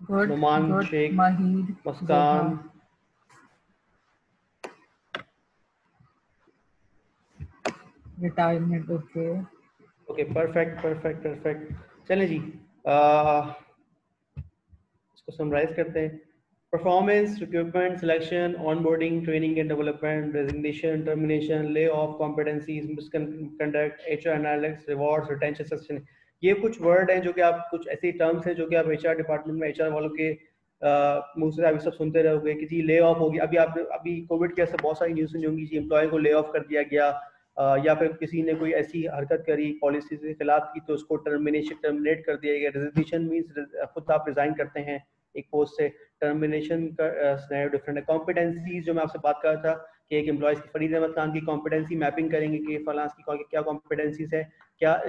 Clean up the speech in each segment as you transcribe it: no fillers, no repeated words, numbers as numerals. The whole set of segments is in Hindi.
Good, Numan good. Sheikh, Mahid, Muskaan. Zoha. Retirement, okay. Okay, perfect perfect perfect. चलें जी, इसको समराइज करते हैं। Performance, recruitment, selection, onboarding, training and development, resignation, termination, lay off, competencies, misconduct, HR analytics, rewards, retention, succession. ये कुछ वर्ड हैं जो कि आप, कुछ ऐसी टर्म्स हैं जो कि आप एचआर डिपार्टमेंट में एचआर वालों के मुंह से आप सब सुनते रहोगे कि जी ले ऑफ होगी। अभी कोविड के ऐसे बहुत सारी न्यूज़ सुनी होंगी जी, एम्प्लॉय को ले ऑफ कर दिया गया, या फिर किसी ने कोई ऐसी हरकत करी, पॉलिसी के खिलाफ की, तो उसको टर्मिनेट कर दिया गया। रेजिग्नेशन मीन्स खुद आप रिजाइन करते हैं एक पोस्ट से। टर्मिनेशन का सिनेरियो डिफरेंट है। कॉम्पिटेंसीज जो मैं आपसे बात कर रहा था कि एक एम्प्लॉयज की, फरीद अहमद खान की कॉम्पिटेंसी मैपिंग करेंगे कि फलांस की क्या कॉम्पिटेंसीज है, क्या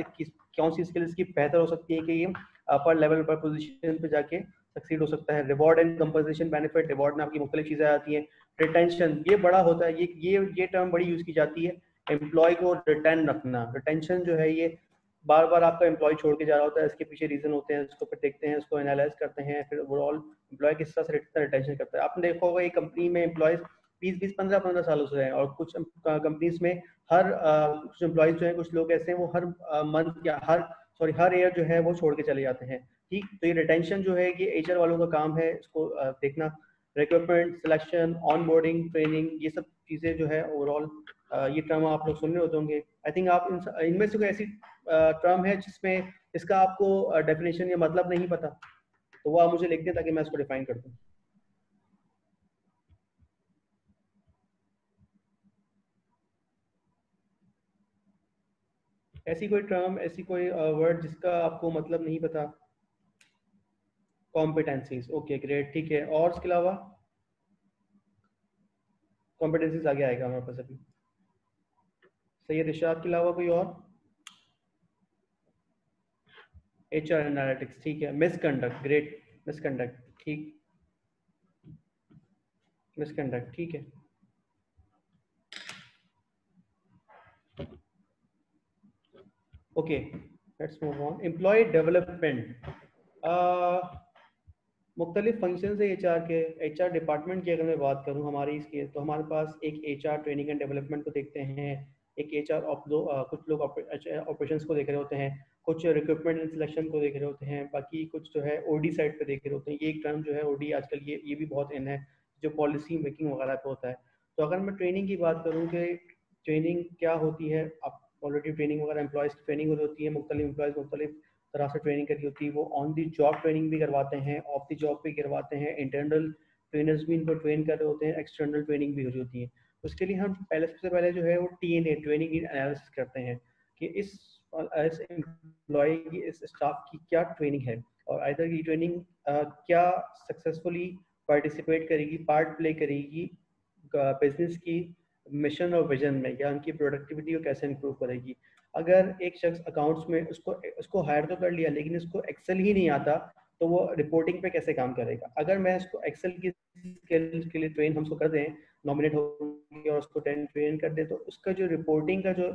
कौन सी स्किल्स की बेहतर हो सकती है कि ये अपर लेवल पर पोजीशन पे जाके सक्सीड हो सकता है। Reward and compensation benefit, reward में आपकी मुख्तलिफ चीज़ें आती हैं। रिटेंशन, ये बड़ा होता है, ये टर्म बड़ी यूज़ की जाती है। एम्प्लॉय को रिटर्न रखना, रिटेंशन जो है ये बार बार आपका एम्प्लॉय छोड़ के जा रहा होता है, इसके पीछे रीजन होते हैं, उसको फिर देखते हैं, उसको एनालाइज करते हैं, फिर ओवरऑल एम्प्लॉय किस तरह से रिटेंशन करता है। आपने देखा होगा एक कंपनी में एम्प्लॉयज 20-20, 15-15 सालों से हैं, और कुछ कंपनीज में कुछ एम्प्लॉयज जो हैं, कुछ लोग ऐसे हैं वो हर मंथ या हर ईयर जो है वो छोड़ के चले जाते हैं। ठीक, तो ये रिटेंशन जो है ये एचआर वालों का काम है, इसको देखना। रिक्रूटमेंट, सिलेक्शन, ऑनबोर्डिंग, ट्रेनिंग, ये सब चीज़ें जो है ओवरऑल ये टर्म आप लोग सुन रहे होते होंगे। आई थिंक आप इनमें से कोई ऐसी टर्म है जिसमें इसका आपको डेफिनेशन या मतलब नहीं पता, तो वो आप मुझे लिख दें ताकि मैं इसको डिफाइन कर दूं। ऐसी कोई टर्म, ऐसी कोई वर्ड जिसका आपको मतलब नहीं पता। कॉम्पिटेंसीज, ओके ग्रेट, ठीक है। और इसके अलावा कॉम्पिटेंसीज आगे आएगा हमारे पास अभी। सैयद इरशाद के अलावा कोई और? एचआर एनालिटिक्स, ठीक है। मिसकंडक्ट, ग्रेट, मिसकंडक्ट, ठीक, मिसकंडक्ट, ठीक है। Okay, let's move on. Employ development, मुख्तलिफ फंक्शन है एचआर के। एचआर डिपार्टमेंट की अगर मैं बात करूं हमारी इसकी, तो हमारे पास एक एचआर ट्रेनिंग एंड डेवलपमेंट को देखते हैं, एक एचआर कुछ लोग ऑपरेशंस को देख रहे होते हैं, कुछ रिक्रूटमेंट एंड सिलेक्शन को देख रहे होते हैं, बाकी कुछ जो है ओडी साइड पे देख रहे होते हैं। ये एक टर्म जो है ओडी आजकल ये भी बहुत इन है, जो पॉलिसी मेकिंग वगैरह पे होता है। तो अगर मैं ट्रेनिंग की बात करूँ कि ट्रेनिंग क्या होती है, आप ऑलरेडी ट्रेनिंग वगैरह एम्प्लॉयज़ की ट्रेनिंग होती है, मुख्तलिफ एम्प्लॉयज़ मुख्तलिफ तरह से ट्रेनिंग करी होती है। वो ऑन दी जॉब ट्रेनिंग भी करवाते हैं, ऑफ दी जॉब भी करवाते हैं, इंटरनल ट्रेनर्स भी इनको ट्रेन कर रहे होते हैं, एक्सटर्नल ट्रेनिंग भी हो रही होती है। उसके लिए हम सबसे पहले जो है वो TNA, ट्रेनिंग नीड एनालिसिस करते हैं कि इस एम्प्लॉय की, इस स्टाफ की क्या ट्रेनिंग है, और आइदर की ट्रेनिंग क्या सक्सेसफुली पार्टिसिपेट करेगी, पार्ट प्ले करेगी बिजनेस की मिशन और विजन में, या उनकी प्रोडक्टिविटी को कैसे इंप्रूव करेगी। अगर एक शख्स अकाउंट्स में उसको हायर तो कर लिया, लेकिन इसको एक्सेल ही नहीं आता, तो वो रिपोर्टिंग पे कैसे काम करेगा। अगर मैं इसको एक्सेल की स्किल्स के लिए ट्रेन हमको कर दें, नॉमिनेट हो और उसको ट्रेन कर दें, तो उसका जो रिपोर्टिंग का जो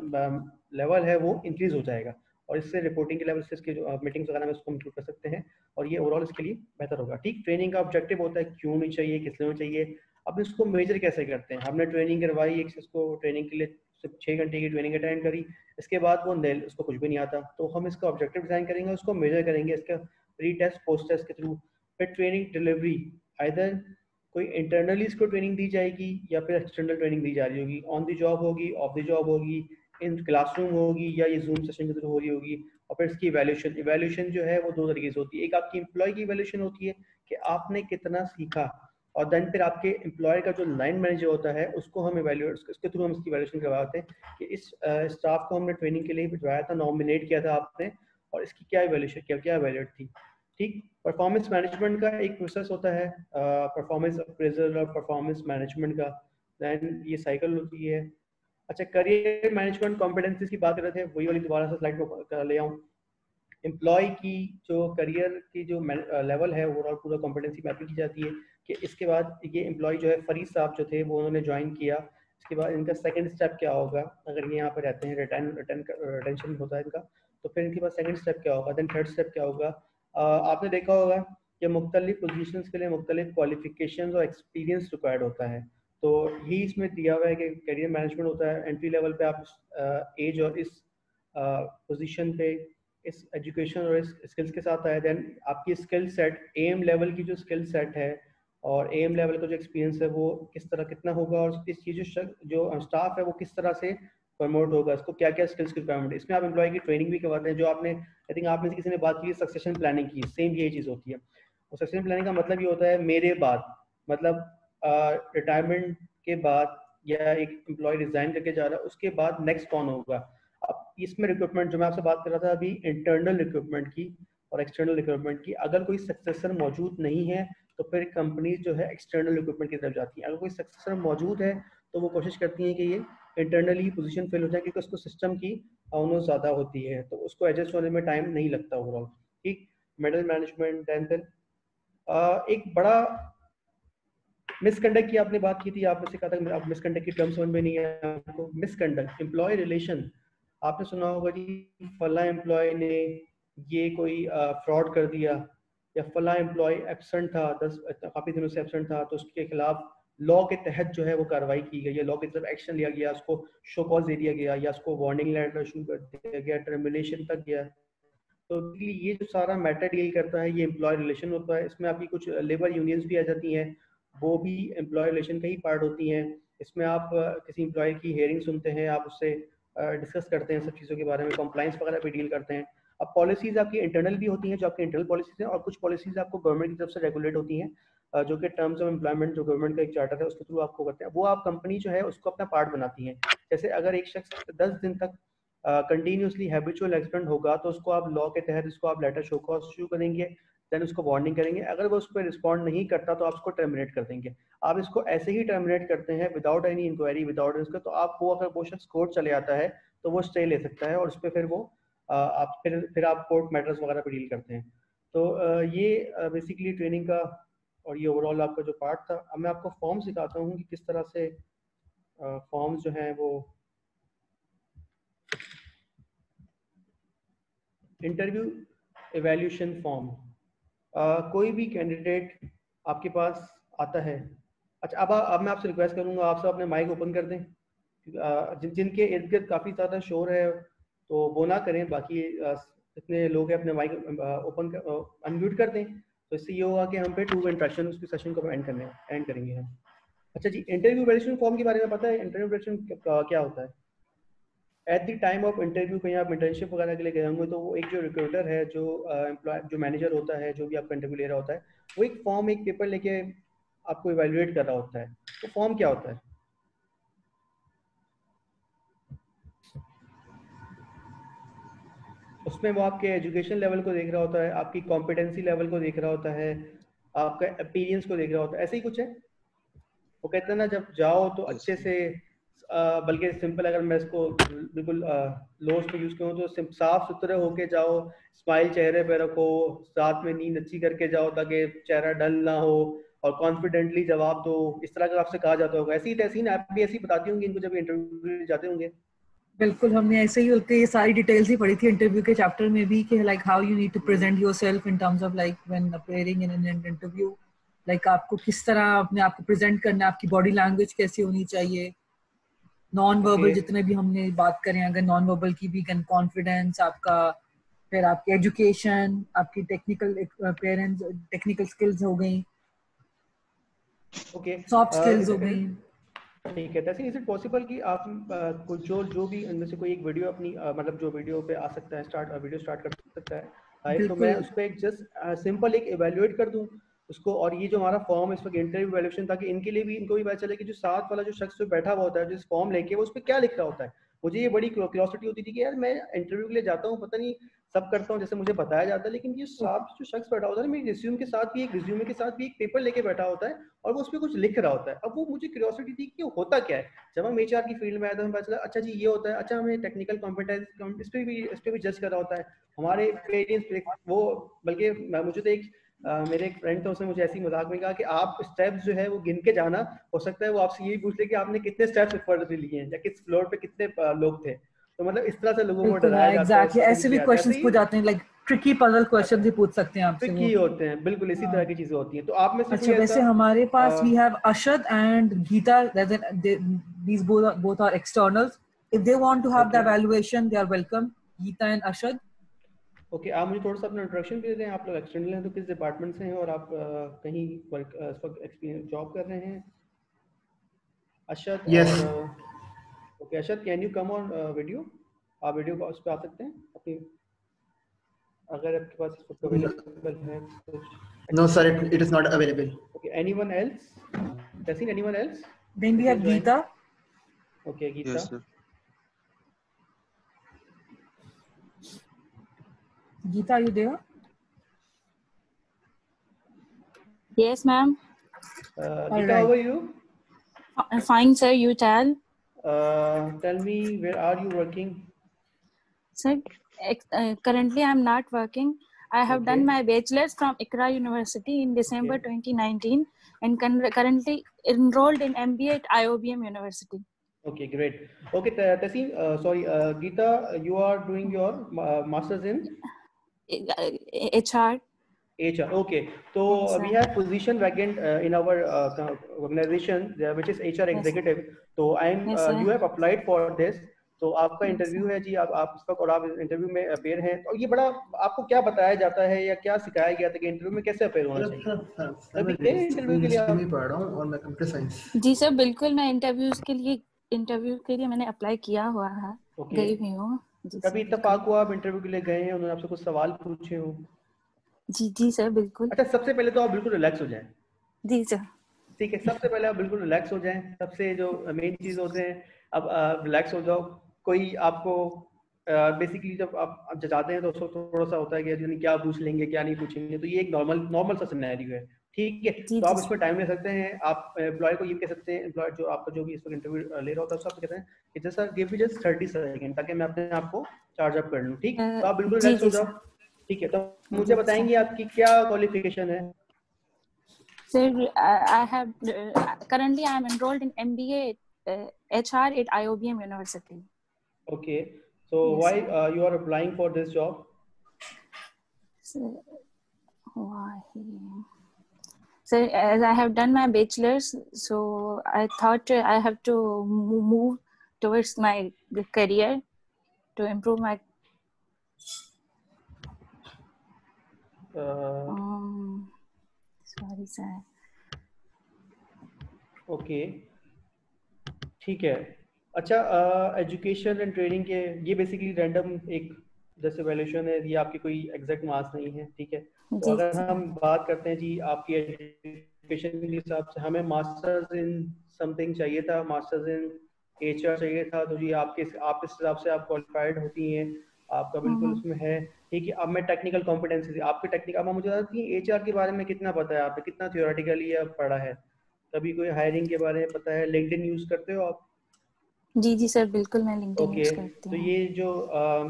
लेवल है वो इंक्रीज हो जाएगा, और इससे रिपोर्टिंग के लेवल से इसके जो मीटिंग्स वगैरह में उसको इंक्लूड कर सकते हैं, और ये ओवरऑल इसके लिए बेहतर होगा। ठीक, ट्रेनिंग का ऑब्जेक्टिव होता है क्यों नहीं चाहिए, किस लिए चाहिए। अब इसको मेजर कैसे करते हैं। हमने ट्रेनिंग करवाई, एक को ट्रेनिंग के लिए सिर्फ 6 घंटे की ट्रेनिंग अटेंड करी, इसके बाद वो उसको कुछ भी नहीं आता, तो हम इसका ऑब्जेक्टिव डिजाइन करेंगे, उसको मेजर करेंगे इसका प्री टेस्ट पोस्ट टेस्ट के थ्रू। फिर ट्रेनिंग डिलीवरी, आइदर कोई इंटरनली इसको ट्रेनिंग दी जाएगी या फिर एक्सटर्नल ट्रेनिंग दी जा रही होगी, ऑन दी जॉब होगी, ऑफ दी जॉब होगी, इन क्लासरूम होगी, या ये जूम सेशन के थ्रू हो रही होगी। और फिर इसकी इवैल्यूएशन जो है वो दो तरीके से होती है। एक आपकी एम्प्लॉय की इवैल्यूएशन होती है कि आपने कितना सीखा, और देन फिर आपके एम्प्लॉयर का जो लाइन मैनेजर होता है उसको हम इवैल्यूएट, उसके थ्रू हम इसकी इवैल्यूएशन करवाते हैं कि इस स्टाफ को हमने ट्रेनिंग के लिए भिजवाया था, नॉमिनेट किया था आपने, और इसकी क्या इवैल्यूएशन, क्या इवैल्यूएट थी। ठीक, परफॉर्मेंस मैनेजमेंट का एक प्रोसेस होता है, परफॉर्मेंस अप्रेजल और परफॉर्मेंस मैनेजमेंट का, देन ये साइकिल होती है। अच्छा, करियर मैनेजमेंट कॉम्पिटेंसीज की बात कर रहे थे, वही वाली दोबारा से स्लाइड को ले आऊँ। एम्प्लॉय की जो करियर की जो लेवल है ओवरऑल पूरा कॉम्पिटेंसी मैपिंग की जाती है कि इसके बाद ये एम्प्लॉय जो है, फरीद साहब जो थे वो उन्होंने ज्वाइन किया, इसके बाद इनका सेकंड स्टेप क्या होगा, अगर ये यहाँ पर रहते हैं, रिटेंशन होता है इनका, तो फिर इनके पास सेकंड स्टेप क्या होगा, देन थर्ड स्टेप क्या होगा। आपने देखा होगा कि मुख्तलिफ पोजीशंस के लिए मुख्तलिफ क्वालिफिकेशंस और एक्सपीरियंस रिक्वायर्ड होता है। तो ही इसमें दिया हुआ है कि करियर मैनेजमेंट होता है, एंट्री लेवल पे आप एज और इस पोजीशन पे इस एजुकेशन और इस स्किल्स के साथ आए, देन आपकी स्किल सेट एम लेवल की जो स्किल सेट है और एम लेवल का जो एक्सपीरियंस है वो किस तरह कितना होगा, और इस ये जो स्टाफ है वो किस तरह से प्रमोट होगा, इसको क्या क्या स्किल्स की रिक्वायरमेंट है। इसमें आप एम्प्लॉय की ट्रेनिंग भी करवाते हैं, जो आपने आई थिंक आप में से किसी ने बात की सक्सेशन प्लानिंग की, सेम ये चीज़ होती है। और सक्सेशन प्लानिंग का मतलब ये होता है मेरे बाद, मतलब रिटायरमेंट के बाद या एक एम्प्लॉय रिजाइन करके जा रहा है उसके बाद नेक्स्ट कौन होगा। अब इसमें रिक्रूटमेंट जो मैं आपसे बात कर रहा था अभी इंटरनल रिक्रूटमेंट की और एक्सटर्नल रिक्रूटमेंट की, अगर कोई सक्सेसर मौजूद नहीं है तो फिर कंपनी जो है एक्सटर्नल रिक्रूटमेंट की तरफ जाती है। अगर कोई सक्सेसर मौजूद है तो वो कोशिश करती हैं कि ये इंटरनली पोजीशन फिल हो जाए, क्योंकि उसको सिस्टम की अवनोस ज़्यादा होती है तो उसको एडजस्ट होने में टाइम नहीं लगता ओवरऑल। ठीक, मिडल मैनेजमेंट, देन फिर एक बड़ा मिसकंडक्ट की आपने बात की थी, आपने से कहा था आप मिसकंडक्ट की टर्म समझ में नहीं है आपको। मिसकंडक्ट, एम्प्लॉय रिलेशन, आपने सुना होगा जी फला एम्प्लॉय ने ये कोई फ्रॉड कर दिया, या फला एम्प्लॉय एब्सेंट था, 10 काफ़ी दिनों से एब्सेंट था तो उसके खिलाफ लॉ के तहत जो है वो कार्रवाई की गई, या लॉ की तरफ एक्शन लिया गया, उसको शो कॉज दे दिया गया, या उसको वार्निंग लेटर इशू कर दिया गया, टर्मिनेशन तक गया। तो ये जो सारा मैटर डील करता है ये एम्प्लॉय रिलेशन होता है। इसमें आपकी कुछ लेबर यूनियंस भी आ जाती हैं, वो भी एम्प्लॉय रिलेशन का ही पार्ट होती हैं। इसमें आप किसी एम्प्लॉय की हेयरिंग सुनते हैं, आप उससे डिस्कस करते हैं सब चीज़ों के बारे में, कंप्लाइंस वगैरह भी डील करते हैं। अब पॉलिसीज़ आपकी इंटरनल भी होती हैं, जो आपकी इंटरनल पॉलिसीज़ हैं, और कुछ पॉलिसीज़ आपको गवर्नमेंट की तरफ से रेगुलेट होती हैं, जो कि टर्म्स ऑफ एम्प्लॉयमेंट जो गवर्नमेंट का एक चार्टर है उसके थ्रू आपको करते हैं, वो आप कंपनी जो है उसको अपना पार्ट बनाती हैं। जैसे अगर एक शख्स 10 दिन तक कंटिन्यूसली हैबिचुअल एक्सीडेंट होगा तो उसको आप लॉ के तहत उसको आप लेटर शो कॉज इशू करेंगे, देन उसको वार्निंग करेंगे, अगर वो उस पर रिस्पॉन्ड नहीं करता तो आप उसको टर्मिनेट कर देंगे। आप इसको ऐसे ही टर्मिनेट करते हैं विदाउट एनी इंक्वायरी, विदाउट इसका, तो आप वो अगर वो शख्स कोर्ट चले आता है तो वो स्टे ले सकता है, और उस पर फिर वो आप फिर आप कोर्ट मैटर्स वगैरह पर डील करते हैं। तो ये बेसिकली ट्रेनिंग का और ये ओवरऑल आपका जो पार्ट था। अब मैं आपको फॉर्म सिखाता हूँ कि किस तरह से फॉर्म्स जो हैं वो इंटरव्यू एवेल्यूशन फॉर्म, कोई भी कैंडिडेट आपके पास आता है। अच्छा, अब मैं आपसे रिक्वेस्ट करूंगा आप सब अपने माइक ओपन कर दें, जिनके इर्द गिर्द काफ़ी ज़्यादा शोर है तो वो ना करें, बाकी जितने लोग हैं अपने माइक ओपन अनम्यूट कर दें, तो इससे ये होगा कि हम पे टू इंट्रैक्शन उसके सेशन को एंड करेंगे हम। अच्छा जी, इंटरव्यू एवेल्यूशन फॉर्म के बारे में पता है इंटरव्यू एवेल्यूशन क्या होता है? At the time of interview, कहीं आप इंटर्नशिप वगैरह के लिए गए होंगे तो वो एक जो रिक्रूटर है, जो एम्प्लॉय जो मैनेजर होता है, जो भी आपका इंटरव्यू ले रहा होता है, वो एक फॉर्म एक पेपर लेके आपको इवेल्युएट कर रहा होता है। तो फॉर्म क्या होता है? उसमें वो आपके एजुकेशन लेवल को देख रहा होता है, आपकी कॉम्पिटेंसी लेवल को देख रहा होता है, आपका अपीरियंस को देख रहा होता है, ऐसे ही कुछ है। वो कहते हैं ना जब जाओ तो अच्छे से बल्कि सिंपल, अगर मैं इसको बिल्कुल लो पे यूज करूँ तो साफ सुथरे होके जाओ, स्माइल चेहरे पे रखो, साथ में नींद अच्छी करके जाओ ताकि चेहरा डल ना हो, और कॉन्फिडेंटली जवाब दो, इस तरह का आपसे कहा जाता होगा। ऐसी तैसी ना आप भी ऐसी बताती होंगी इनको जब इंटरव्यू जाते होंगे। बिल्कुल, हमने ऐसे ही होते ये सारी डिटेल्स ही पढ़ी थी इंटरव्यू के चैप्टर में भी कि like how you need to present yourself in terms of like when appearing in an interview, like आपको किस तरह अपने आप को प्रेजेंट करना है, आपकी बॉडी लैंग्वेज कैसी होनी चाहिए, नॉन वर्बल जितने भी हमने बात करें, अगर नॉन वर्बल की भी, कॉन्फिडेंस आपका, फिर आपकी एजुकेशन, आपकी टेक्निकल पेरेंट्स, टेक्निकल स्किल्स हो गई, ओके, सॉफ्ट स्किल्स हो गई। ठीक है। इज इट पॉसिबल कि आप कुछ जो भी इनमें से कोई एक वीडियो अपनी मतलब जो वीडियो पे आ सकता है, वीडियो स्टार्ट कर सकता है लाइव, तो मैं बिल्कुल उस पर एक जस्ट सिंपल एक इवेल्युएट कर दूं उसको, और ये जो हमारा फॉर्म इस वक्त इंटरव्यू इवेल्युएशन, ताकि इनके लिए भी, इनको भी पता चले कि जो साथ वाला जो शख्स जो बैठा हुआ होता है जिस फॉर्म लेके, वो उस पर क्या लिख रहा होता है। मुझे ये बड़ी क्यूरियोसिटी होती थी कि यार मैं इंटरव्यू के लिए जाता हूँ, पता नहीं सब करता हूँ जैसे मुझे बताया जाता है, लेकिन ये साथ जो शख्स बैठा होता है मेरे रिज्यूम के साथ भी, एक रिज्यूमे के साथ भी एक पेपर लेके बैठा होता है और वो उस पर कुछ लिख रहा होता है। अब वो मुझे क्यूरियोसिटी थी कि होता क्या है। जब हम एचआर की फील्ड में आए तो हमें पता चला अच्छा जी ये होता है, अच्छा हमें टेक्निकल कॉम्पिटेंस इस पे भी जज कर रहा होता है, हमारे पेरेंट्स वो, बल्कि मुझे तो एक मेरे एक फ्रेंड था, उसने मुझे ऐसी मजाक में कहा कि आप स्टेप्स जो है वो गिन के जाना, हो सकता है वो आपसे यही पूछ ले कि आपने कितने स्टेप्स ऊपर से लिए हैं या किस फ्लोर पे कितने लोग थे। तो मतलब इस तरह से लोगों को बिल्कुल, हाँ डराया जाता है, एग्जैक्टली, उसको ऐसे भी किया जाता है, ऐसे क्वेश्चंस ही। पूछ जाते हैं लाइक ट्रिकी पजल क्वेश्चन ही पूछ सकते हैं आपसे, ट्रिकी होते हैं, बिल्कुल इसी तरह की चीजें होती हैं। तो आप में से अच्छा, कोई वैसे ऐसा हमारे पास we have Ashad and Geeta, these both are externals. If they want to have the evaluation, they are welcome. Geeta and Ashad. Okay, आप मुझे थोड़ा सा अपना इंट्रोडक्शन दे दें। आप लोग एक्सटर्नल हैं तो किस डिपार्टमेंट से हैं और आप कहीं वर्क इस वक्त एक्सपीरियंस जॉब कर रहे हैं? अशद Yes. और okay Ashad, can you come on video? आप वीडियो को उस पे आ सकते हैं अपनी, अगर आपके पास इस वक्त अवेलेबल है कुछ? No, sir, it is not available. Okay, anyone else? Tessin, anyone else? Then we have Geeta. Okay, Geeta. Yes, sir. Geeta, are you there? Yes, ma'am. Geeta, how are you? Fine, sir. You tell. Tell me, where are you working? Sir, currently I'm not working. I have done my bachelor's from Iqra University in December 2019 and currently enrolled in MBA at IOBM University. Okay, great. Okay, Tessin, sorry, Geeta, you are doing your master's in HR. HR. Okay, so Yes, we have position vacant in our organization, which is HR executive. So you have applied for this. तो आपका इंटरव्यू है जी, आप इस वक्त और आप इंटरव्यू में अपेयर हैं। तो ये बड़ा आपको क्या बताया जाता है या क्या सिखाया गया था कि इंटरव्यू में कैसे अपेयर होना चाहिए? अभी इंटरव्यू के लिए आप पढ़ रहा हूं और मैं कंप्यूटर साइंस। जी सर, बिल्कुल मैं इंटरव्यू के लिए मैंने अप्लाई किया हुआ है। गई हुई हूँ। कभी इत्तेफाक हुआ आप इंटरव्यू के लिए गए हैं, उन्होंने आपसे कुछ सवाल पूछे हो? जी सर, बिल्कुल। अच्छा, सबसे पहले तो आप बिल्कुल रिलैक्स हो जाएं। जी सर। ठीक है, सबसे पहले आप बिल्कुल रिलैक्स हो जाएं। सबसे जो मेन चीज होते हैं, अब रिलैक्स हो जाओ। कोई आपको बेसिकली जब आप जाते हैं तो उसको थोड़ा सा होता है कि यानी क्या पूछ लेंगे क्या नहीं पूछेंगे, तो ये एक नॉर्मल सा सिनेरियो है। ठीक है, तो आप इसमें टाइम ले सकते हैं। आप एम्प्लॉय को ये कह सकते हैं, एम्प्लॉय जो आपका जो भी इस वक्त इंटरव्यू ले रहा होता है उसको आप कहते हैं कि just sir give me just 30 second ताकि मैं अपने आप को चार्ज अप कर लूं। ठीक, तो आप बिल्कुल रिलैक्स हो जाओ। ठीक है, तो मुझे बताएंगे आपकी क्या क्वालिफिकेशन है? Sir, currently I am enrolled in MBA HR at IOBM University. Okay, so why you are applying for this job? Sir, why? Sir, as I have done my bachelor's, so I thought I have to move towards my career to improve my. Sorry, sir. Okay, ठीक है। अच्छा, एजुकेशन एंड ट्रेनिंग के ये बेसिकली रैंडम एक जैसे वैल्यूएशन है, ये आपकी कोई एग्जैक्ट मार्क्स नहीं है। ठीक है, तो अगर हम बात करते हैं जी आपकी एजुकेशन के हिसाब से, हमें मास्टर्स इन समथिंग चाहिए था, मास्टर्स इन एचआर चाहिए था। तो जी आप इस हिसाब से आप क्वालिफाइड होती हैं, आपका बिल्कुल उसमें है। ठीक है, अब मैं टेक्निकल कॉम्पिटेंसी आपके टेक्निकल, अब मुझे बताती है एचआर के बारे में कितना पता है आपने, कितना थियोरेटिकली आप पढ़ा है, कभी कोई हायरिंग के बारे में पता है? लिंक्डइन यूज करते हो आप? जी सर, बिल्कुल मैं लिंक्डइन यूज करती हूँ। तो ये जो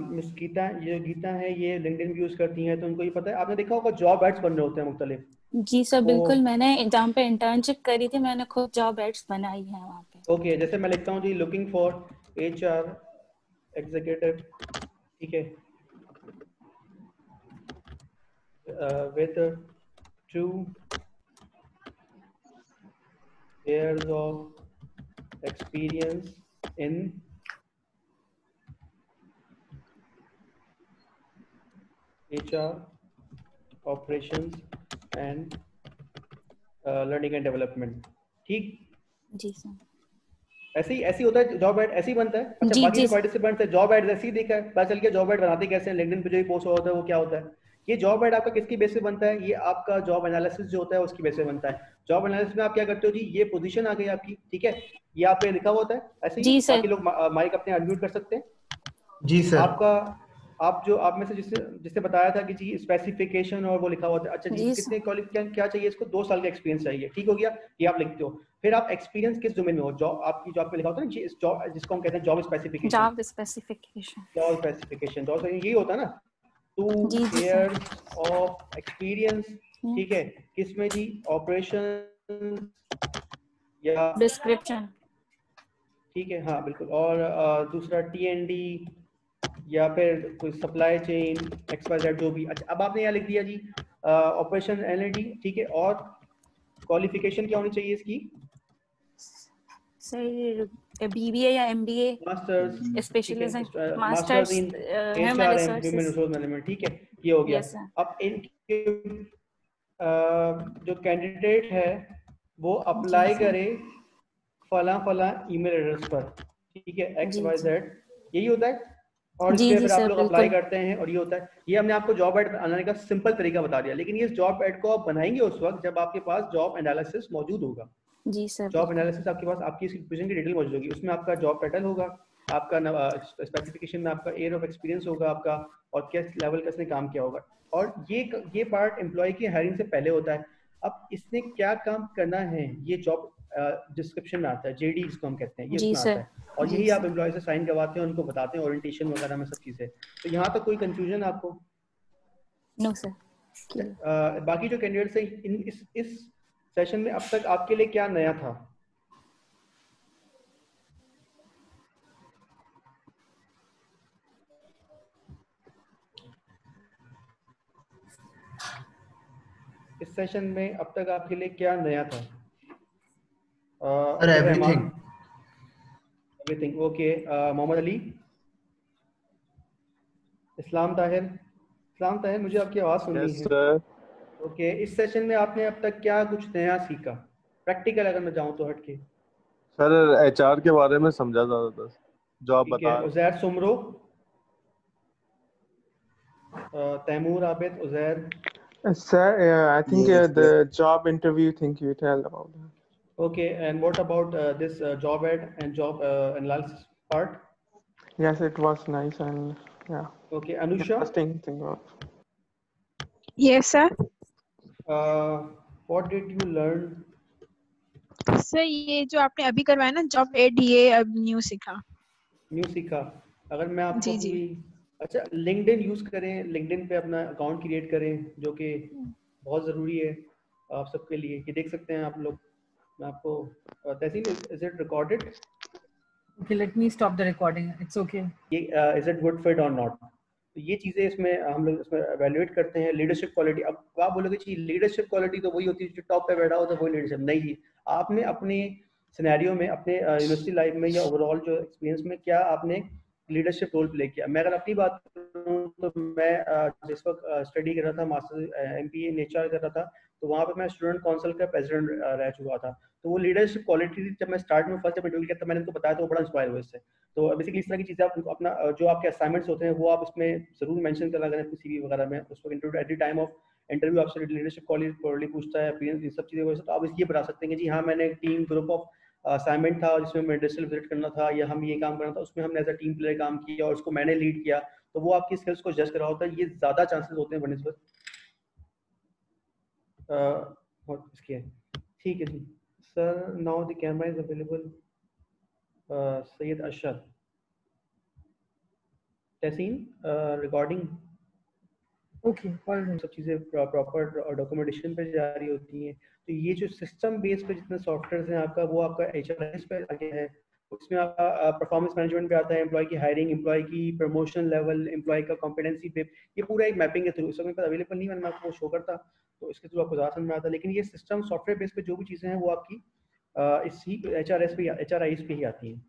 मिस गीता, ये गीता है, ये लिंक्डइन यूज करती हैं, तो उनको ये पता है। आपने देखा होगा जॉब एड्स बन रहे होते हैं मुख्तलिफ। जी सर, बिल्कुल मैंने जहाँ पे इंटर्नशिप करी थी मैंने खुद जॉब एड्स बनाई है वहाँ पे। ओके, जैसे मैं लिखता हूँ जी लुकिंग फॉर एचआर एग्जीक्यूटिव, ठीक है, with 2 years of experience in HR operations and learning and development। ठीक, जी सर, ऐसे ही होता है जॉब एड, ऐसे ही बनता है। अच्छा, बाकी जो पार्टिसिपेंट्स है जॉब एड ऐसे ही देखा है, पता चल गया जॉब एड बनाते कैसे हैं, लिंक्डइन पे जो भी पोस्ट होता है वो क्या होता है। ये जॉब एड आपका किसकी बेस पे बनता है? ये आपका जॉब एनालिसिस जो होता है उसकी बेस पे बनता है। जॉब एनालिसिस में आप क्या करते हो जी, ये पोजीशन आ गई आपकी, ठीक है, ये आप पे लिखा हुआ होता है ऐसे ही। बाकी लोग माइक अपने अनम्यूट कर सकते हैं। जी सर। आपका आप में से जिसने बताया था कि जी स्पेसिफिकेशन और वो लिखा हुआ था। अच्छा जी, कितने क्वालिफिकेशन क्या चाहिए इसको? 2 साल का एक्सपीरियंस चाहिए। ठीक हो गया, ये आप लिखते हो। फिर आप एक्सपीरियंस किस डोमेन में हो, जॉब आपकी जॉब पे लिखा होता है ना, जिसको हम कहते हैं जॉब स्पेसिफिकेशन। जॉब यही होता है ना, 2 years ऑफ एक्सपीरियंस। ठीक है, किसमें जी? ऑपरेशन या डिस्क्रिप्शन। ठीक है, हाँ बिल्कुल। और दूसरा TND या फिर कोई सप्लाई चेन XYZ जो भी। अच्छा, अब आपने यहाँ लिख दिया जी ऑपरेशन एलएनडी, ठीक है, और क्वालिफिकेशन क्या होनी चाहिए इसकी? सर BBA या MBA, मास्टर्स, ठीक है, specialism, masters masters in human HRM human resources. Resource management, ठीक है, ये हो गया। Yes sir. अब इनके जो कैंडिडेट है वो जी अप्लाई सर। करे फला फला ईमेल एड्रेस पर, ठीक है, जी जी। XYZ, यही होता है। और इस जी पे जी फिर आप सर लोग अप्लाई बिल्कुल। करते हैं और ये होता है। ये हमने आपको जॉब एड बनाने का सिंपल तरीका बता दिया, लेकिन ये जॉब एड को आप बनाएंगे उस वक्त जब आपके पास जॉब एनालिसिस मौजूद होगा। जी सर जॉब बिल्कुल। एनालिसिस आपके पास आपकी पोजीशन की डिटेल मौजूद होगी, उसमें आपका जॉब टाइटल होगा, आपका स्पेसिफिकेशन में आपका एयर ऑफ एक्सपीरियंस होगा आपका, और किस लेवल का इसने काम किया होगा। और ये पार्ट एम्प्लॉय की हायरिंग से पहले होता है। अब इसने क्या काम करना है ये जॉब डिस्क्रिप्शन में आता है, JD जिसको हम कहते हैं, ये जी उसमें आता सर। है, और जी यही आप सर। एम्प्लॉय से साइन करवाते हैं, उनको बताते हैं ओरिएंटेशन वगैरह में सब चीज़ें। तो यहाँ तक कोई कंफ्यूजन आपको? No sir. बाकी जो कैंडिडेट्स हैं इस सेशन में अब तक आपके लिए क्या नया था? इस सेशन में अब तक आपके लिए क्या नया था? Sir, Abdul Rahman, everything. Everything, okay. Mohammad Ali, Islam Tahir, मुझे आपकी आवाज़ सुननी यस है। सर। ओके, इस सेशन में आपने अब तक क्या कुछ नया सीखा? प्रैक्टिकल अगर मैं जाऊँ तो हटके। सर HR के बारे में समझा ज़्यादातर जो आप ठीक बता है, रहे Uzair Soomro, Taimur Abid, Uzair. Sir, I think Yes, yes. the job interview thing you tell about that. Okay, and what about this job ad and job analysis part? Yes, it was nice and yeah, okay, Anusha, interesting thing was. Yes, sir. What did you learn? Sir ये जो आपने अभी करवाया ना जॉब एड, ये अब न्यू सीखा। न्यू सीखा। अगर मैं आपको जी जी। कोई, अच्छा, लिंक्डइन यूज करें, लिंक्डइन पे अपना अकाउंट क्रिएट करें, जो कि बहुत ज़रूरी है आप सबके लिए। ये देख सकते हैं आप लोग, मैं आपको तहसील, is it recorded? Okay, let me stop the recording. It's okay. ये इज इट गुड फिट और नॉट? तो ये चीज़ें इसमें हम लोग इसमें एवेल्युएट करते हैं। लीडरशिप क्वालिटी, अब आप बोलोगे जी लीडरशिप क्वालिटी तो वही होती है जो टॉप पे बैठा होता है वही लीडरशिप। नहीं जी, आपने अपने सिनेरियो में, अपने यूनिवर्सिटी लाइफ में या ओवरऑल जो एक्सपीरियंस में क्या आपने लीडरशिप रोल प्ले किया। मैं अगर अपनी बात करूँ तो मैं जिस वक्त स्टडी कर रहा था, मास्टर MPA इन HR कर रहा था, तो वहाँ पे मैं स्टूडेंट काउंसिल का प्रेसिडेंट रह चुका था। तो वो लीडरशिप क्वालिटी जब मैं स्टार्ट में फर्स्ट जब इंटरव्यू किया था, मैंने उनको बताया तो वो बड़ा इंस्पायर हुए इससे। तो बेसिकली इस तरह की चीज़ें आप अपना जो आपके असाइनमेंट्स होते हैं वो आप इसमें ज़रूर मेंशन करना करें अपनी CV वगैरह में। उस वक्त at the time of interview आपसे लीडरशिप क्वालिटी पूछता है, अपीयरेंस, ये सब चीज़ें। तो आप ये बता सकते हैं कि जी हाँ, मैंने एक टीम ग्रुप ऑफ असाइनमेंट था जिसमें मैं इंडस्ट्रियल विजिट करना था या हम ये काम करना था, उसमें हमने एज अ टीम प्लेयर काम किया और उसको मैंने लीड किया। तो वो आपकी स्किल्स को जज करा होता है, ये ज़्यादा चांसेस होते हैं बनस्पत इसके। ठीक है जी sir, now the camera is available. Syed Ashraf, Tahseen, recording, Okay, all right. सब चीज़ें प्रॉपर डॉक्यूमेंटेशन पे जारी होती हैं। तो ये जो सिस्टम बेस पे जितने सॉफ्टवेयर हैं आपका, वो आपका HRIS पे आ गया है। उसमें आपका परफॉर्मेंस मैनेजमेंट पे आता है, एम्प्लॉय की हायरिंग, एम्प्लॉय की प्रमोशन लेवल, एम्प्लॉय का कॉम्पिटेंसी पे, ये पूरा एक मैपिंग के थ्रू। इस समय पर अवेलेबल नहीं है, मैं आपको शो करता तो इसके थ्रू आपको ज़्यादा समझ में आता। लेकिन ये सिस्टम सॉफ्टवेयर बेस पे जो भी चीज़ें हैं वो आपकी इसी HRIS पे ही आती हैं।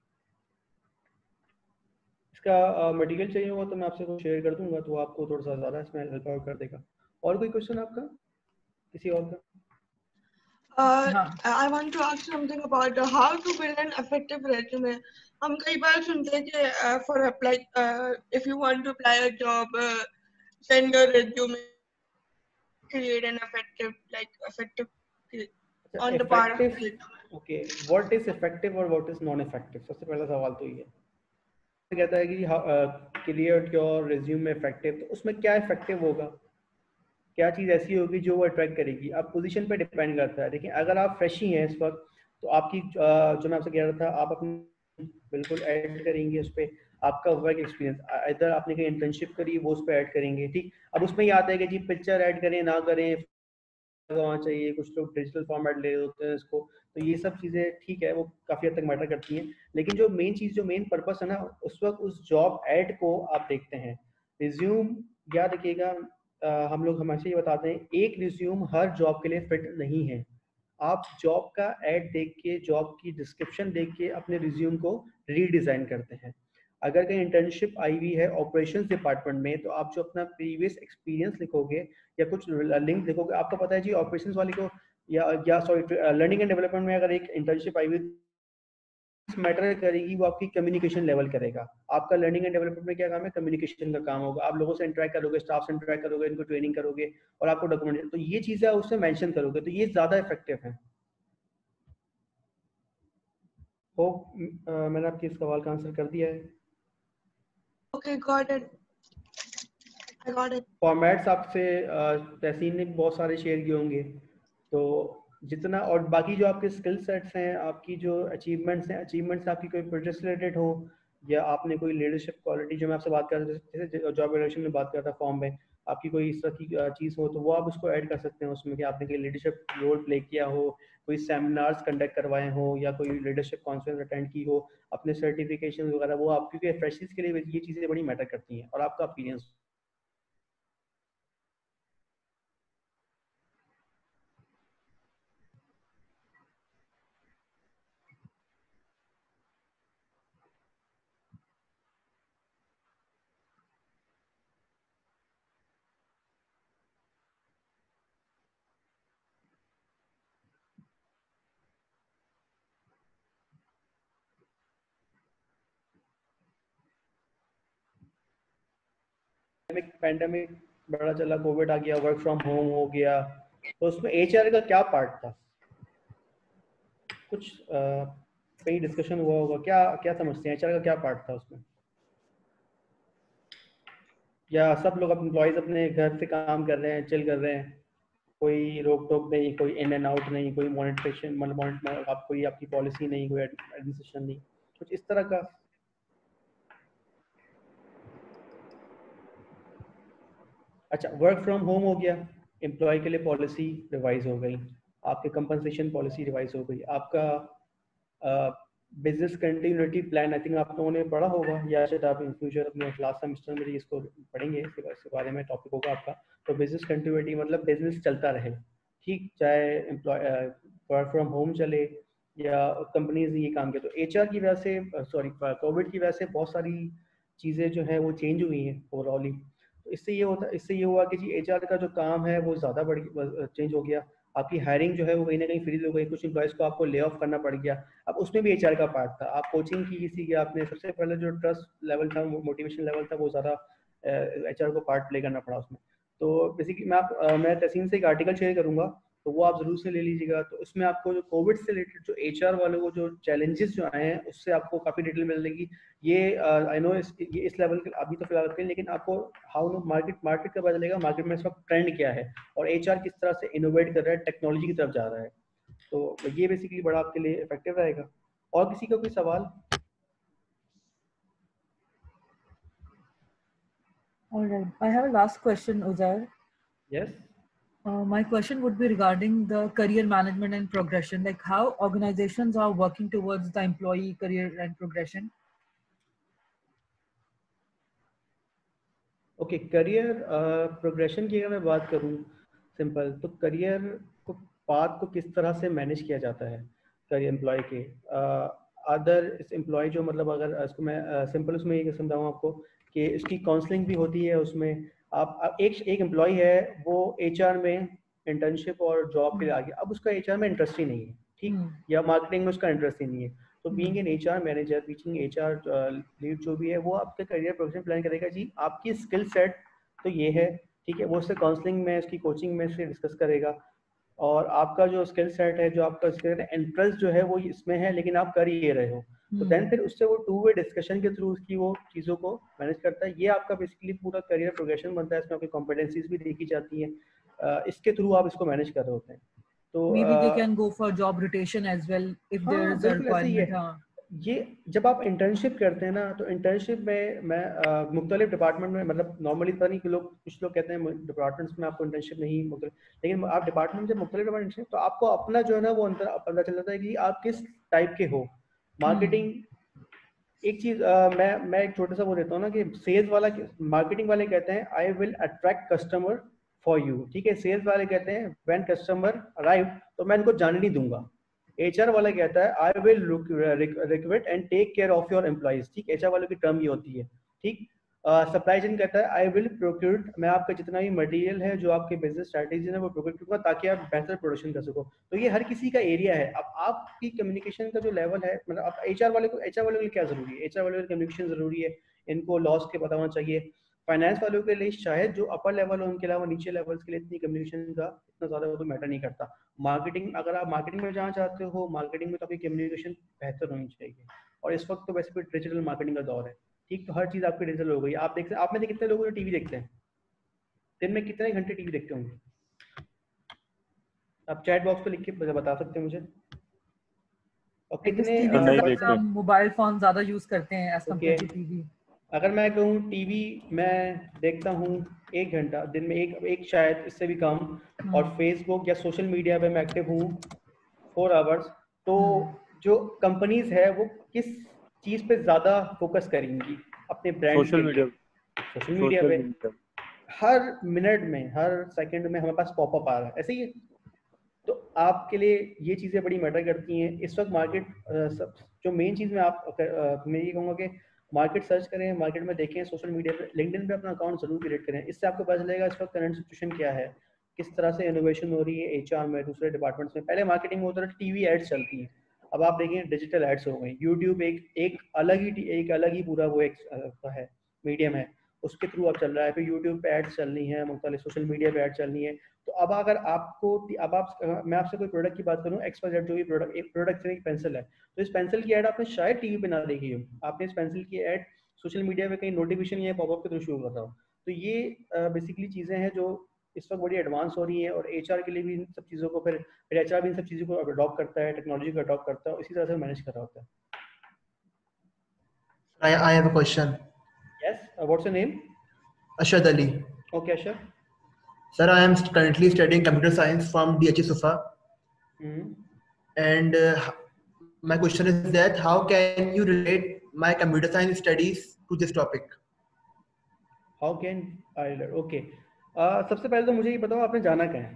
इसका मटेरियल चाहिए होगा तो मैं आपसे कुछ शेयर कर दूंगा, तो आपको थोड़ा सा ज़्यादा इसमें हेल्प आउट कर देगा। और कोई क्वेश्चन आपका, किसी और का? I want to ask something about how to build an effective resume. हम कई बार सुनते हैं कि for apply, if you want to apply a job, send your resume, create an effective on the part of Effective, okay, what is effective और what is non effective? सबसे पहला सवाल तो ये कहता है कि क्रिएट योर रिज्यूमे इफेक्टिव। तो उसमें क्या इफेक्टिव होगा, क्या चीज़ ऐसी होगी जो वो अट्रैक्ट करेगी? अब पोजीशन पे डिपेंड करता है। देखिए, अगर आप फ्रेश ही हैं इस वक्त, तो आपकी जो मैं आपसे कह रहा था, आप अपनी बिल्कुल ऐड करेंगे उस पर आपका वर्क एक्सपीरियंस। इधर आपने कहीं इंटर्नशिप करी वो उस पर ऐड करेंगे, ठीक। अब उसमें ये आता है कि जी पिक्चर ऐड करें ना करें, होना चाहिए, कुछ लोग डिजिटल फॉर्मेट ले रहे होते हैं इसको, तो ये सब चीज़ें ठीक है, वो काफ़ी हद तक मैटर करती हैं। लेकिन जो मेन चीज़, जो मेन पर्पस है ना, उस वक्त उस जॉब एड को आप देखते हैं। रिज्यूम याद रखिएगा, हम लोग हमेशा ये बताते हैं, एक रिज्यूम हर जॉब के लिए फिट नहीं है। आप जॉब का एड देख के, जॉब की डिस्क्रिप्शन देख के अपने रिज्यूम को रीडिज़ाइन करते हैं। अगर कहीं इंटर्नशिप आई हुई है ऑपरेशंस डिपार्टमेंट में, तो आप जो अपना प्रीवियस एक्सपीरियंस लिखोगे या कुछ लिंक लिखोगे, आपको पता है जी ऑपरेशंस वाली को या सॉरी लर्निंग एंड डेवलपमेंट में अगर एक इंटर्नशिप आई हुई मैटर करेगी, वो आपकी कम्युनिकेशन लेवल करेगा। आपका लर्निंग एंड डेवलपमेंट में क्या काम है? कम्युनिकेशन का काम होगा। आप लोगों से इंटरेक्ट करोगे, स्टाफ से इंटरेक्ट करोगे, इनको ट्रेनिंग करोगे और आपको डॉक्यूमेंट, तो ये चीज़ें आप उससे मेंशन करोगे, तो ये ज़्यादा इफेक्टिव है। होप मैंने आपके इस सवाल का आंसर कर दिया है। Okay, got it. I got it. Formats आपसे तहसीन ने बहुत सारे शेयर किए होंगे, तो जितना, और बाकी जो आपके स्किल सेट्स हैं, आपकी जो अचीवमेंट्स हैं, अचीवमेंट्स आपकी कोई प्रोजेक्ट रिलेटेड हो या आपने कोई लीडरशिप क्वालिटी, जो मैं आपसे बात कर रहा था जैसे जॉब इवैल्यूएशन में बात कर रहा था फॉर्म में, आपकी कोई इस तरह की चीज़ हो, तो वो आप उसको ऐड कर सकते हैं उसमें, कि आपने कोई लीडरशिप रोल प्ले किया हो, कोई सेमिनार्स कंडक्ट करवाए हो या कोई लीडरशिप कॉन्फ्रेंस अटेंड की हो, अपने सर्टिफिकेशन वगैरह, वो आप, क्योंकि फ्रेशर्स के लिए ये चीज़ें बड़ी मैटर करती हैं, और आपका एक्सपीरियंस। पैंडेमिक बड़ा चला, कोविड आ गया, वर्क फ्रॉम होम हो गया, तो उसमें एचआर का क्या पार्ट था? कुछ कहीं डिस्कशन हुआ होगा, क्या क्या समझते हैं एचआर का क्या पार्ट था उसमें? या सब लोग अपने एम्प्लॉयज अपने घर से काम कर रहे हैं, चिल कर रहे हैं, कोई रोक टोक नहीं, कोई इन एंड आउट नहीं, कोई मॉनिटरेशन, मतलब आप कोई आपकी पॉलिसी नहीं, कोई एडमिनिस्ट्रेशन नहीं, कुछ इस तरह का? अच्छा, वर्क फ्रॉम होम हो गया, एम्प्लॉय के लिए पॉलिसी रिवाइज हो गई, आपके कंपनसेशन पॉलिसी रिवाइज हो गई, आपका business continuity plan, I think आप लोगों ने पढ़ा होगा, या शायद आप इन फ्यूचर अपने लास्ट सेमेस्टर में इसको पढ़ेंगे, इसके बारे में टॉपिक होगा आपका। तो बिजनेस कंटिन्यूटी मतलब बिजनेस चलता रहे, ठीक, चाहे एम्प्लॉय वर्क फ्रॉम होम चले या कंपनीज ये काम किया। तो एचआर की वजह से, सॉरी कोविड की वजह से बहुत सारी चीज़ें जो हैं वो चेंज हुई हैं ओवरऑल ही। तो इससे ये हुआ कि जी एचआर का जो काम है वो ज़्यादा चेंज हो गया, आपकी हायरिंग जो है वो कहीं ना कहीं फ्रीज हो गई, कुछ एम्प्लॉयज़ को आपको ले ऑफ करना पड़ गया। अब उसमें भी एचआर का पार्ट था, आप कोचिंग की सीखी, आपने सबसे पहले जो ट्रस्ट लेवल था, मोटिवेशन लेवल था, वो ज़्यादा एचआर को पार्ट प्ले करना पड़ा उसमें। तो बेसिकली मैं तहसीन से एक आर्टिकल शेयर करूँगा, तो वो आप जरूर से ले लीजिएगा। तो उसमें आपको जो कोविड से रिलेटेड जो एचआर वालों को जो चैलेंजेस जो आए हैं, उससे आपको काफ़ी डिटेल मिलेगी। ये आई नो ये इस लेवल के अभी तो फिलहाल रखें, लेकिन आपको हाउ नो मार्केट का पता चलेगा, मार्केट में इस वक्त ट्रेंड क्या है और एचआर किस तरह से इनोवेट कर रहा है, टेक्नोलॉजी की तरफ जा रहा है। तो ये बेसिकली बड़ा आपके लिए इफेक्टिव रहेगा। और किसी का कोई सवाल? All right. I have a last question, Uzair. Yes. My question would be regarding the career management and progression, like how organizations are working towards the employee career and progression. Okay, career progression की अगर मैं बात करूं सिंपल, तो करियर को पाथ को किस तरह से मैनेज किया जाता है करियर एम्प्लॉय के, अदर इस एम्प्लॉय जो, मतलब अगर इसको मैं सिंपल उसमें ये समझाऊँ आपको कि इसकी काउंसलिंग भी होती है उसमें। आप एक एम्प्लॉय है, वो एचआर में इंटर्नशिप और जॉब के लिए आ गया, अब उसका एचआर में इंटरेस्ट ही नहीं है, ठीक, या मार्केटिंग में उसका इंटरेस्ट ही नहीं है, तो being an HR manager, being HR lead जो भी है, वो आपके करियर प्रोग्रेशन प्लान करेगा। जी आपकी स्किल सेट तो ये है, ठीक है, वो उससे काउंसलिंग में, उसकी कोचिंग में से डिस्कस करेगा, और आपका जो स्किल सेट है, जो आपका स्किल इंटरेस्ट जो है वो इसमें है, लेकिन आप कर ये रहे हो, तो देन फिर उससे वो टू वे डिस्कशन के थ्रू उसकी वो चीज़ों को मैनेज करता है। ये आपका बेसिकली पूरा करियर प्रोग्रेशन बनता है, इसमें आपकी कॉम्पिटेंसीज भी देखी जाती हैं, इसके थ्रू आप इसको मैनेज कर रहे होते हैं। तो maybe they can go for job rotation as well if there is a requirement. ये जब आप इंटर्नशिप करते हैं ना, तो इंटर्नशिप में मैं मुख्तलिफ डिपार्टमेंट में, मतलब नॉर्मली पता नहीं कि लोग, कुछ लोग कहते हैं डिपार्टमेंट्स में आपको इंटर्नशिप नहीं लेकिन आप डिपार्टमेंट जब मुख्तलिफ डिपार्टमेंट, तो आपको अपना जो है ना वो अंतर पता चल जाता है कि आप किस टाइप के हो। मार्केटिंग एक चीज, मैं एक छोटा सा वो देता हूँ ना कि सेल्स वाला, मार्केटिंग वाले कहते हैं I will attract customer for you, ठीक है। सेल्स वाले कहते हैं व्हेन कस्टमर अराइव, तो मैं इनको जाने नहीं दूंगा। एचआर वाला कहता है I will recruit and take care of your employees, ठीक। एचआर वालों की टर्म ये होती है, ठीक। सप्लाई चेन कहता है आई विल प्रोक्यूर, मैं आपका जितना भी मटेरियल है जो आपके बिजनेस स्ट्रेटेजी है वो प्रोक्यूर करूंगा ताकि आप बेहतर प्रोडक्शन कर सको। तो ये हर किसी का एरिया है। अब आपकी कम्युनिकेशन का जो लेवल है, मतलब आप एचआर वाले को क्या जरूरी है, एचआर वाले को कम्युनिकेशन जरूरी है, इनको लॉस के पता होना चाहिए। फाइनेंस वालों के लिए शायद जो अपर लेवल है उनके अलावा नीचे लेवल्स के लिए इतनी कम्युनिकेशन का इतना ज्यादा तो मैटर नहीं करता। मार्केटिंग, अगर आप मार्केटिंग में जाना चाहते हो, मार्केटिंग में तो आपकी कम्युनिकेशन बेहतर होनी चाहिए। और इस वक्त तो वैसे भी डिजिटल मार्केटिंग का दौर है, ठीक। तो हर चीज आपकी डिजिटल हो गई। आप देखते हैं, आप में से कितने लोग टीवी देखते हैं, दिन में कितने घंटे टीवी देखते होंगे? आप चैट बॉक्स पे लिख के बता सकते हैं मुझे। और कितने मोबाइल फोन ज्यादा यूज करते हैं एज कंपेयर टू टीवी? अगर मैं कहूँ टीवी मैं देखता हूँ 1 घंटा दिन में, एक शायद इससे भी कम। और फेसबुक या सोशल मीडिया पे मैं एक्टिव हूँ 4 आवर्स। तो जो कंपनीज है वो किस चीज पे ज्यादा फोकस करेंगी अपने ब्रांड के लिए? सोशल मीडिया पे। हर मिनट में, हर सेकंड में हमारे पास पॉपअप आ रहा है, ऐसे ही है। तो आपके लिए ये चीज़ें बड़ी मैटर करती हैं इस वक्त। मार्केट जो मेन चीज़ में मैं ये कहूँगा कि मार्केट सर्च करें, मार्केट में देखें, सोशल मीडिया पे, लिंक्डइन पे अपना अकाउंट जरूर क्रिएट करें। इससे आपको पता चलेगा इस वक्त करंट सिचुएशन क्या है, किस तरह से इनोवेशन हो रही है एचआर में, दूसरे डिपार्टमेंट्स में। पहले मार्केटिंग में होता था टीवी एड्स चलती हैं, अब आप देखें डिजिटल एड्स हो गई। यूट्यूब एक अलग ही पूरा वो एक है मीडियम है, उसके थ्रू अब चल रहा है। फिर यूट्यूब पे एड्स चलनी है, मुख्तलिफ सोशल मीडिया पे एड चलनी है। तो अब अगर आपको, अब आप, मैं आपसे कोई प्रोडक्ट की बात करूं, XYZ जो भी प्रोडक्ट, एक प्रोडक्ट एक पेंसिल है, तो इस पेंसिल की ऐड आपने शायद टीवी पे ना देखी हो, आपने इस पेंसिल की ऐड सोशल मीडिया पे कहीं नोटिफिकेशन या पॉपअप के थ्रू शुरू कर रहा हो। तो ये बेसिकली चीज़ें हैं जो इस वक्त बड़ी एडवांस हो रही है। और एचआर के लिए भी इन सब चीज़ों को, फिर एचआर भी इन सब चीज़ों को अडॉप्ट करता है, टेक्नोलॉजी को अडॉप्ट करता है और इसी तरह से मैनेज कर रहा होता है। I have a question. Yes, what's your name? Ashad Ali. Okay, Ashad. Sir, I am currently studying computer science from DHE Sufa. And my question is that how can you relate my computer science studies to this topic? How can I relate? Okay. सबसे पहले तो मुझे ये बताओ आपने जाना क्या है?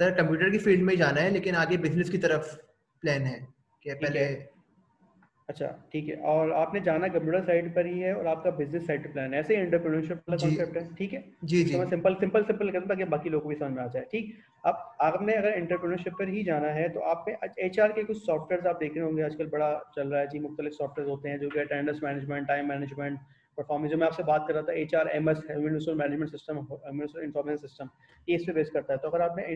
सर कंप्यूटर की फील्ड में जाना है, लेकिन आगे बिजनेस की तरफ प्लान है कि पहले। अच्छा, ठीक है। और आपने जाना कंप्यूटर साइड पर ही है और आपका बिजनेस साइड पे प्लान है, ऐसे एंटरप्रेन्योरशिप वाला कॉन्सेप्ट है, ठीक है? जी जी। तो मैं सिंपल करता हूं ताकि बाकी लोगों को भी समझ में आ जाए, ठीक। अब आपने अगर एंटरप्रेन्योरशिप पर ही जाना है तो आप पे एचआर के कुछ सॉफ्टवेयर्स आप देख रहे होंगे, आजकल बड़ा चल रहा है जी, मुख्तलिफ सॉफ्टवेयर होते हैं जो कि attendance management, time management, performance, जो मैं आपसे बात कर रहा था, HR MS, human resource management system, human resource information system, ये इस पे बेस करता है। तो अगर आपने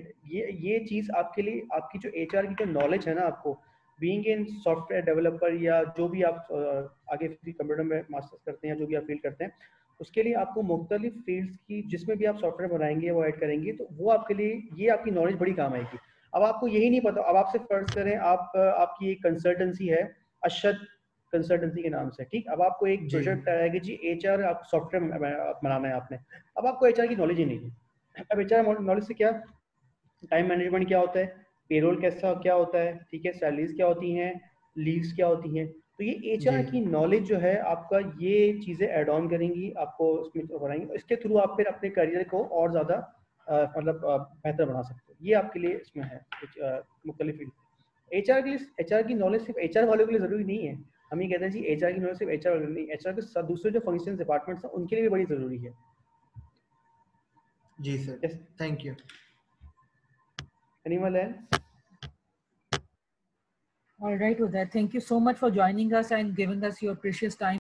ये चीज़ आपके लिए, आपकी जो एचआर की जो नॉलेज है ना, आपको बीइंग इन सॉफ्टवेयर डेवलपर या जो भी आप आगे कंप्यूटर में मास्टर्स करते हैं, जो भी आप फील करते हैं, उसके लिए आपको मुख्तलिफ फील्ड्स की, जिसमें भी आप सॉफ्टवेयर बनाएंगे वो ऐड करेंगे, तो वो आपके लिए, ये आपकी नॉलेज बड़ी काम आएगी। अब आपको यही नहीं पता, अब आपसे फर्ज करें आपकी एक कंसल्टेंसी है अशद कंसल्टेंसी के नाम से, ठीक। अब आपको एक प्रोजेक्ट आया कि जी एचआर आप सॉफ्टवेयर बनाना है आपने, अब आपको एचआर की नॉलेज ही नहीं है। अब एचआर नॉलेज से क्या, टाइम मैनेजमेंट क्या होता है, पेरोल कैसा क्या होता है, ठीक है, सैलरीज क्या होती हैं, लीव्स क्या होती हैं, तो ये एचआर की नॉलेज जो है आपका, ये चीज़ें ऐड ऑन करेंगी, आपको उसमें बढ़ाएंगी, इसके थ्रू आप फिर अपने करियर को और ज़्यादा मतलब बेहतर बना सकते हो। ये आपके लिए इसमें है मुख्तलिफ फील्ड। एचआर की नॉलेज सिर्फ एचआर वालों के लिए ज़रूरी नहीं है। हम ये कहते हैं जी एचआर की नॉलेज सिर्फ एचआर वालों नहीं, एचआर के दूसरे जो फंक्शन डिपार्टमेंट्स हैं उनके लिए भी बड़ी ज़रूरी है। जी sir, thank you. Anyone else? All right, Uday. Thank you so much for joining us and giving us your precious time.